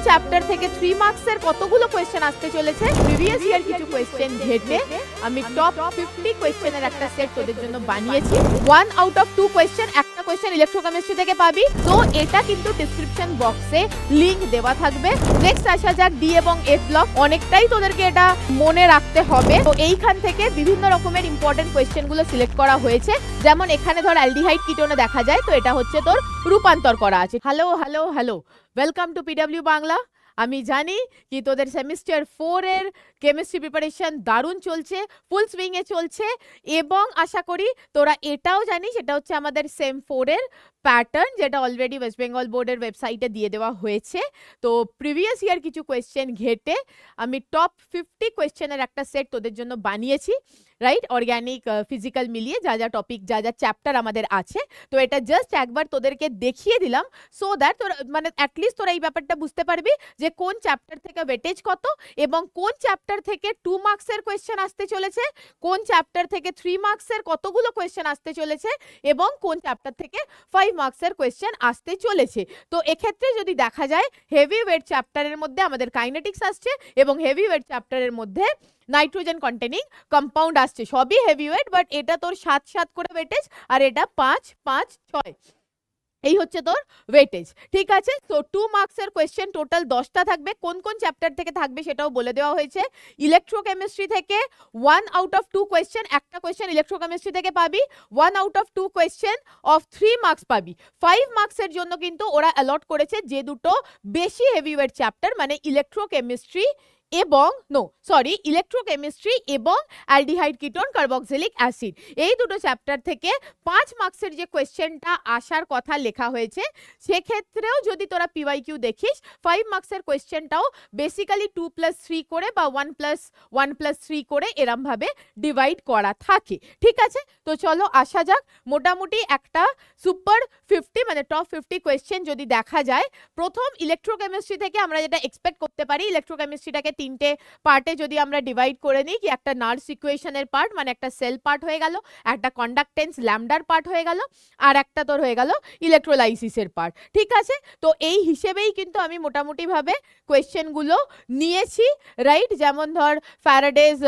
Chapter থেকে 3 মার্কসের কতগুলো কোয়েশ্চেন আসতে চলেছে প্রিভিয়াস ইয়ার কিছু কোয়েশ্চেন ঘেটে আমি টপ 50 কোয়েশ্চেনের একটা সেট তোদের জন্য বানিয়েছি। 1 আউট অফ 2 কোয়েশ্চেন, একটা কোয়েশ্চেন ইলেকট্রোকেমিস্ট্রি থেকে পাবি, তো এটা কিন্তু ডেসক্রিপশন বক্সে লিংক দেওয়া থাকবে। নেক্সট আসা যাক ডি এবং এফ ব্লক, অনেকটাই তোদেরকে এটা মনে রাখতে হবে। তো এইখান থেকে বিভিন্ন রকমের ইম্পর্টেন্ট কোয়েশ্চেন গুলো সিলেক্ট করা হয়েছে, যেমন এখানে ধর অ্যালডিহাইড কিটোনে দেখা যায়, তো এটা হচ্ছে তোর রূপান্তর করা আছে। Hello hello hello, welcome to PW Bangla. আমি জানি কি তোদের সেমিস্টার 4 এর কেমিস্ট্রি প্রিপারেশন দারুণ চলছে, ফুল সুইং এ চলছে, এবং আশা করি তোরা এটাও জানিস এটা হচ্ছে আমাদের সেম 4 এর প্যাটার্ন, যেটা অলরেডি ওয়েস্ট বেঙ্গল বোর্ডের ওয়েবসাইটে দিয়ে দেওয়া হয়েছে। তো প্রিভিয়াস ইয়ার কিছু কোয়েশ্চেন ঘেটে আমি টপ 50 কোয়েশ্চেনের একটা সেট তোদের জন্য বানিয়েছি, রাইট? অর্গ্যানিক ফিজিক্যাল মিলিয়ে যা যা টপিক যা যা চ্যাপ্টার আমাদের আছে, তো এটা জাস্ট একবার তোদেরকে দেখিয়ে দিলাম, সো দ্যাট তোরা মানে অ্যাটলিস্ট তোরা এই ব্যাপারটা বুঝতে পারবি যে কোন চ্যাপ্টার থেকে ওয়েটেজ কত, এবং কোন চ্যাপ্টার থেকে 2 মার্কসের কোয়েশ্চেন আসতে চলেছে, কোন চ্যাপ্টার থেকে 3 মার্কসের কতগুলো কোয়েশ্চেন আসতে চলেছে, এবং কোন চ্যাপ্টার থেকে 5 মার্কসের কোয়েশ্চেন আসতে চলেছে। তো এক্ষেত্রে যদি দেখা যায় হেভি ওয়েট চ্যাপ্টারের মধ্যে আমাদের কাইনেটিক্স আসছে, এবং হেভি ওয়েট চ্যাপ্টারের মধ্যে নাইট্রোজেন কন্টেনিং কম্পাউন্ড আসছে। সবই হেভি ওয়েট, বাট এটা তোর 7 করে ওয়েটেজ, আর এটা 5 এই হচ্ছে তোর ওয়েটেজ, ঠিক আছে? তো 2 মার্কসের কোয়েশ্চেন টোটাল 10টা থাকবে। কোন কোন চ্যাপ্টার থেকে থাকবে সেটাও বলে দেওয়া হয়েছে। ইলেকট্রোকেমিস্ট্রি থেকে 1 আউট অফ 2 কোয়েশ্চেন, একটা কোয়েশ্চেন ইলেকট্রোকেমিস্ট্রি থেকে পাবি। 1 out of 2 question of 3 marks পাবি। 5 মার্কসের জন্য কিন্তু ওরা অ্যালট করেছে যে দুটো বেশি হেভিওয়েট চ্যাপ্টার, মানে ইলেকট্রোকেমিস্ট্রি এবং ইলেকট্রোকেমিস্ট্রি এবং অ্যালডিহাইড কিটোন কার্বক্সিলিক অ্যাসিড, এই দুটো চ্যাপ্টার থেকে 5 মার্কসের যে কোয়েশ্চেনটা আসার কথা লেখা হয়েছে, সেক্ষেত্রেও যদি তোরা পিওয়াইকিউ দেখিস 5 মার্কসের কোয়েশ্চেনটাও বেসিক্যালি 2+3 করে বা 1+1+3 করে এরম ভাবে ডিভাইড করা থাকে, ঠিক আছে? তো চলো আসা যাক, মোটামুটি একটা সুপার 50 মানে টপ 50 কোয়েশ্চেন যদি দেখা যায়, প্রথম ইলেকট্রোকেমিস্ট্রি থেকে আমরা যেটা এক্সপেক্ট করতে পারি, ইলেকট্রোকেমিস্ট্রিটাকে 3টে পার্টে যদি আমরা ডিভাইড করে নিই, কি একটা নার্স ইকুয়েশনের পার্ট মানে একটা সেল পার্ট হয়ে গেল, একটা কন্ডাক্টেন্স ল্যামডার পার্ট হয়ে গেল, আর একটা তোর হয়ে গেল ইলেকট্রোলাইসিসের পার্ট, ঠিক আছে? তো এই হিসেবেই কিন্তু আমি মোটামুটি ভাবে কোয়েশ্চেনগুলো নিয়েছি, রাইট? যেমন ধর ফ্যারাডেজ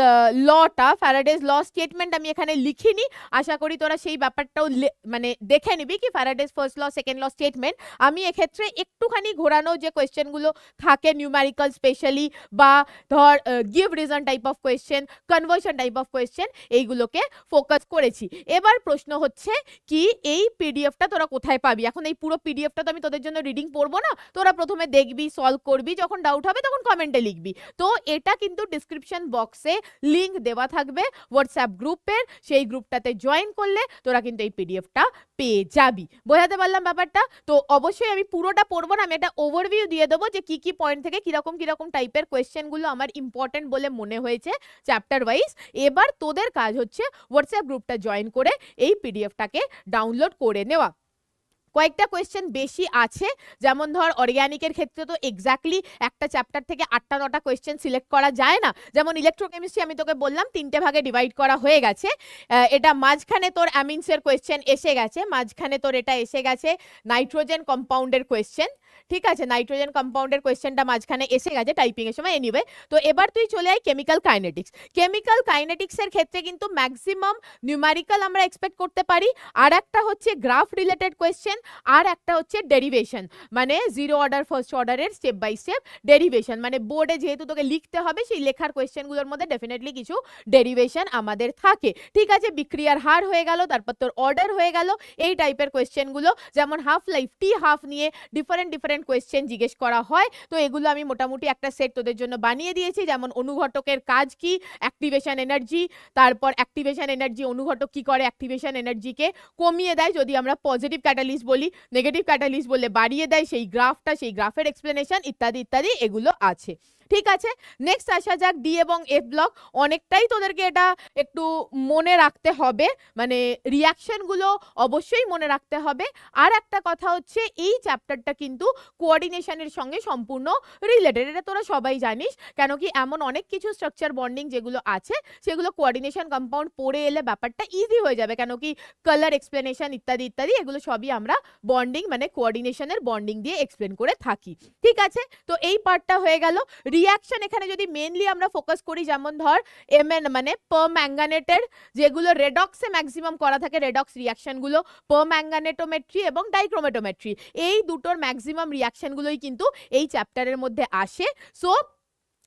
ল স্টেটমেন্ট আমি এখানে লিখিনি, আশা করি তোরা সেই ব্যাপারটাও মানে দেখে নিবি কি Faraday's first law second law statement. আমি এক্ষেত্রে একটুখানি ঘোরানো যে কোয়েশ্চেনগুলো থাকে নিউমেরিক্যাল স্পেশালি, বা ধর give reason type of question, conversion type of question, এইগুলোকে ফোকাস করেছি। এবার প্রশ্ন হচ্ছে কি এই পিডিএফটা তোরা কোথায় পাবি? এখন এই পুরো পিডিএফটা তো আমি তোদের জন্য রিডিং পড়বো না, তোরা প্রথমে দেখবি, সলভ করবি, যখন ডাউট হবে তখন কমেন্টে লিখবি। তো এটা কিন্তু ডিসক্রিপশন বক্সে লিংক দেওয়া থাকবে হোয়াটসঅ্যাপ গ্রুপের, সেই গ্রুপটাতে জয়েন করলে তোরা কিন্তু এই পিডিএফটা পেয়ে যাবি। বোঝাতে পারলাম ব্যাপারটা? তো অবশ্যই আমি পুরোটা পড়বো না, আমি একটা ওভারভিউ দিয়ে দেবো যে কি কি পয়েন্ট থেকে কিরকম কিরকম টাইপের কোয়েশ্চেনগুলো আমার ইম্পর্টেন্ট বলে মনে হয়েছে চ্যাপ্টার ওয়াইজ। এবার তোদের কাজ হচ্ছে হোয়াটসঅ্যাপ গ্রুপটা জয়েন করে এই পিডিএফটাকে ডাউনলোড করে নেওয়া। কয়েকটা কোয়েশ্চেন বেশি আছে, যেমন ধর অর্গ্যানিকের ক্ষেত্রে তো এক্স্যাক্টলি একটা চ্যাপ্টার থেকে 8টা 9টা কোয়েশ্চেন সিলেক্ট করা যায় না। যেমন ইলেকট্রোকেমিস্ট্রি আমি তোকে বললাম 3টে ভাগে ডিভাইড করা হয়ে গেছে, এটা মাঝখানে তোর অ্যামিনসের কোয়েশ্চেন এসে গেছে, মাঝখানে তোর এটা এসে গেছে নাইট্রোজেন কম্পাউন্ডের কোয়েশ্চেন, ঠিক আছে? নাইট্রোজেন কম্পাউন্ডের কোয়েশ্চেনটা মাঝখানে এসে গেছে টাইপিং এর সময়। এনিওয়ে, তো এবার তুই চলে আয় কেমিক্যাল কাইনেটিক্সের ক্ষেত্রে কিন্তু ম্যাক্সিমাম নিউমেরিক্যাল আমরা এক্সপেক্ট করতে পারি, আর একটা হচ্ছে গ্রাফ রিলেটেড কোয়েশ্চেন, আর একটা হচ্ছে ডেরিভেশন, মানে জিরো অর্ডার ফার্স্ট অর্ডারের স্টেপ বাই স্টেপ ডেরিভেশন, মানে বোর্ডে যেহেতু তোকে লিখতে হবে সেই লেখার কোয়েশ্চেনগুলোর মধ্যে ডেফিনেটলি কিছু ডেরিভেশন আমাদের থাকে, ঠিক আছে? বিক্রিয়ার হার হয়ে গেল, তারপর তোর অর্ডার হয়ে গেল, এই টাইপের কোয়েশ্চেনগুলো, যেমন হাফ লাইফ টি হাফ নিয়ে ডিফারেন্ট কোয়েশ্চেন জিজ্ঞেস করা হয়। তো এগুলো আমি মোটামুটি একটা সেট তোদের জন্য বানিয়ে দিয়েছি, যেমন অনুঘটকের কাজ কি, অ্যাক্টিভেশন এনার্জি, তারপর অ্যাক্টিভেশন এনার্জি অনুঘটক কি করে, অ্যাক্টিভেশন এনার্জিকে কমিয়ে দেয় যদি আমরা পজিটিভ ক্যাটালিস্ট বলি, নেগেটিভ ক্যাটালিস্ট বললে বাড়িয়ে দেয়, সেই গ্রাফটা, সেই গ্রাফের এক্সপ্লেনেশন ইত্যাদি ইত্যাদি এগুলো আছে, ঠিক আছে, নেক্সট আসা যাক ডি এবং এফ ব্লক। অনেকটাই তোদেরকে এটা একটু মনে রাখতে হবে, মানে রিয়াকশনগুলো অবশ্যই মনে রাখতে হবে। আর একটা কথা হচ্ছে এই চ্যাপ্টারটা কিন্তু কোঅর্ডিনেশনের সঙ্গে সম্পূর্ণ রিলেটেড, এটা তোরা সবাই জানিস। কেন কি এমন অনেক কিছু স্ট্রাকচার বন্ডিং যেগুলো আছে সেগুলো কোঅর্ডিনেশন কম্পাউন্ড পড়ে এলে ব্যাপারটা ইজি হয়ে যাবে। কেন কি কালার এক্সপ্লেনেশন ইত্যাদি ইত্যাদি এগুলো সবই আমরা বন্ডিং মানে কোঅর্ডিনেশনের বন্ডিং দিয়ে এক্সপ্লেন করে থাকি। ঠিক আছে, তো এই পার্টটা হয়ে গেল। রিয়াকশন এখানে যদি মেনলি আমরা ফোকাস করি, যেমন ধর এমএন মানে পারম্যাঙ্গানেটের যেগুলো রেডক্সে ম্যাক্সিমাম করা থাকে, রেডক্স রিয়াকশনগুলো পারম্যাঙ্গানেটোমেট্রি এবং ডাইক্রোমেটোমেট্রি, এই দুটোর ম্যাক্সিমাম রিয়াকশনগুলোই কিন্তু এই চ্যাপ্টারের মধ্যে আসে। সো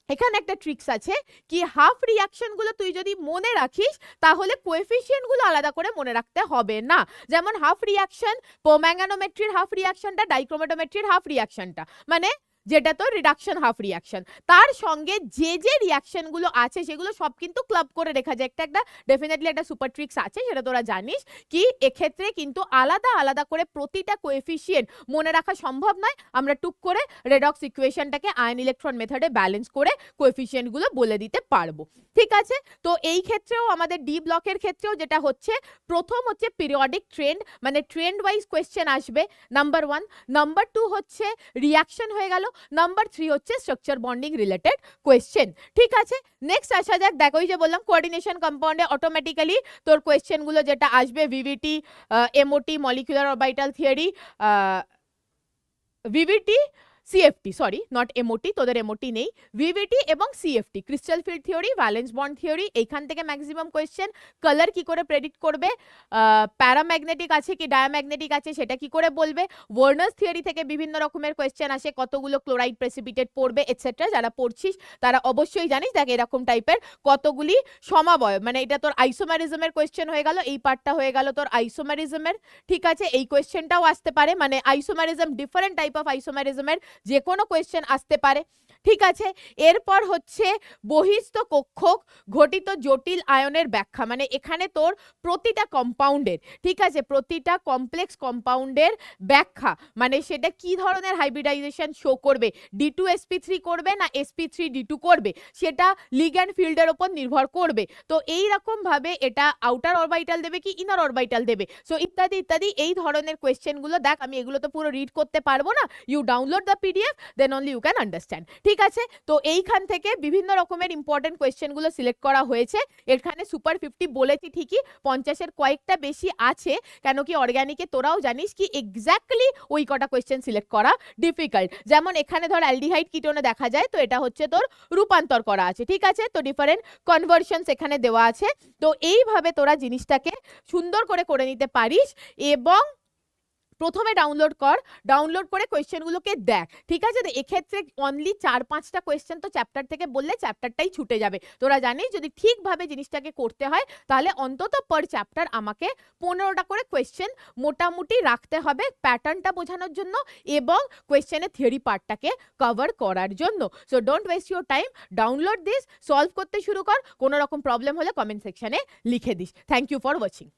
এখানে একটা ট্রিক্স আছে কি হাফ রিয়াকশনগুলো তুই যদি মনে রাখিস তাহলে কোএফিসিয়েন্টগুলো আলাদা করে মনে রাখতে হবে না। যেমন হাফ রিয়াকশন পারম্যাঙ্গানোমেট্রির হাফ রিয়াকশনটা, ডাইক্রোমেটোমেট্রির হাফ রিয়াকশনটা, মানে যেটা তো রিডাকশন হাফ রিয়াকশন, তার সঙ্গে যে যে রিয়াকশনগুলো আছে সেগুলো সব কিন্তু ক্লাব করে রেখা যায়। একটা ডেফিনেটলি একটা সুপার ট্রিক্স আছে, সেটা তোরা জানিস কি এক্ষেত্রে কিন্তু আলাদা আলাদা করে প্রতিটা কোএফিসিয়েন্ট মনে রাখা সম্ভব নয়। আমরা টুক করে রেডক্স ইকুয়েশনটাকে আয়ন ইলেকট্রন মেথডে ব্যালেন্স করে কোএফিসিয়েন্টগুলো বলে দিতে পারবো। ঠিক আছে, তো এই ক্ষেত্রেও আমাদের ডি ব্লকের ক্ষেত্রেও যেটা হচ্ছে, প্রথম হচ্ছে পিরিয়ডিক ট্রেন্ড, মানে ট্রেন্ড ওয়াইজ কোয়েশ্চেন আসবে নাম্বার 1। নাম্বার 2 হচ্ছে রিয়াকশন হয়ে গেল। নাম্বার 3 হচ্ছে স্ট্রাকচার বন্ডিং রিলেটেড কোয়েশ্চেন। ঠিক আছে, নেক্সট আসা যাক, দেখো ওই যে বললাম কোঅর্ডিনেশন কম্পাউন্ডে অটোমেটিক্যালি তোর কোয়েশ্চেনগুলো যেটা আসবে VVT, MOT molecular orbital theory, VVT CFT, sorry not MOT, তোদের এমওটি নেই, ভিভিটি এবং CFT crystal field theory, valence bond theory, এইখান থেকে ম্যাক্সিমাম কোয়েশ্চেন। কালার কি করে প্রেডিক্ট করবে, প্যারাম্যাগনেটিক আছে কি ডায়াম্যাগনেটিক আছে সেটা কি করে বলবে, ওয়ার্নার্স থিওরি থেকে বিভিন্ন রকমের কোয়েশ্চেন আসে, কতগুলো ক্লোরাইড প্রেসিপিটেট পড়বে এটসেট্রা। যারা পড়ছিস তারা অবশ্যই জানিস, দেখ এরকম টাইপের কতগুলি সমাবয়, মানে এটা তোর আইসোম্যারিজমের কোয়েশ্চেন হয়ে গেল, এই পার্টটা হয়ে গেল তোর আইসোম্যারিজমের। ঠিক আছে, এই কোয়েশ্চেনটাও আসতে পারে, মানে আইসোম্যারিজম ডিফারেন্ট টাইপ অফ আইসোম্যারিজমের যে কোনো কোয়েশ্চেন আসতে পারে। ঠিক আছে, এরপর হচ্ছে বহিস্থ কক্ষক ঘটিত জটিল আয়নের ব্যাখ্যা, মানে এখানে তোর প্রতিটা কম্পাউন্ডের, ঠিক আছে প্রতিটা কমপ্লেক্স কম্পাউন্ডের ব্যাখ্যা, মানে সেটা কি ধরনের হাইব্রিডাইজেশন শো করবে, D2sp3 করবে না sp3d2 করবে, সেটা লিগ্যান্ড ফিল্ডের উপর নির্ভর করবে। তো এই রকম ভাবে এটা আউটার অরবিটাল দেবে কি ইনার অরবিটাল দেবে, সো ইত্যাদি ইত্যাদি এই ধরনের কোয়েশ্চেনগুলো। দেখ আমি এগুলো তো পুরো রিড করতে পারবো না, you download the PDF then only you can understand. ঠিক আছে, তো এইখান থেকে বিভিন্ন রকমের ইম্পর্টেন্ট কোয়েশ্চেনগুলো সিলেক্ট করা হয়েছে। এখানে সুপার 50 বলেছি ঠিকই, 50-এর কয়েকটা বেশি আছে, কেন কি অর্গানিকে তোরাও জানিস কি এক্স্যাক্টলি ওই কটা কোয়েশ্চেন সিলেক্ট করা ডিফিকাল্ট। যেমন এখানে ধর অ্যালডিহাইড কিটোনে দেখা যায়, তো এটা হচ্ছে তোর রূপান্তর করা আছে। ঠিক আছে, তো ডিফারেন্ট কনভার্সনস এখানে দেওয়া আছে। তো এইভাবে তোরা জিনিসটাকে সুন্দর করে নিতে পারিস। এবং প্রথমে ডাউনলোড কর, ডাউনলোড করে কোয়েশ্চেনগুলোকে দেখ। ঠিক আছে, তো এক্ষেত্রে অনলি 4-5টা কোয়েশ্চেন তো চ্যাপ্টার থেকে বললে চ্যাপ্টারটাই ছুটে যাবে। তোরা জানিস যদি ঠিকভাবে জিনিসটাকে করতে হয় তাহলে অন্তত পার চ্যাপ্টার আমাকে 15টা করে কোয়েশ্চেন মোটামুটি রাখতে হবে প্যাটার্নটা বোঝানোর জন্য এবং কোয়েশ্চেনের থিওরি পার্টটাকে কভার করার জন্য। So don't waste your time, download this, solve করতে শুরু কর। কোনো রকম প্রবলেম হলে কমেন্ট সেকশনে লিখে দিস। Thank you for watching.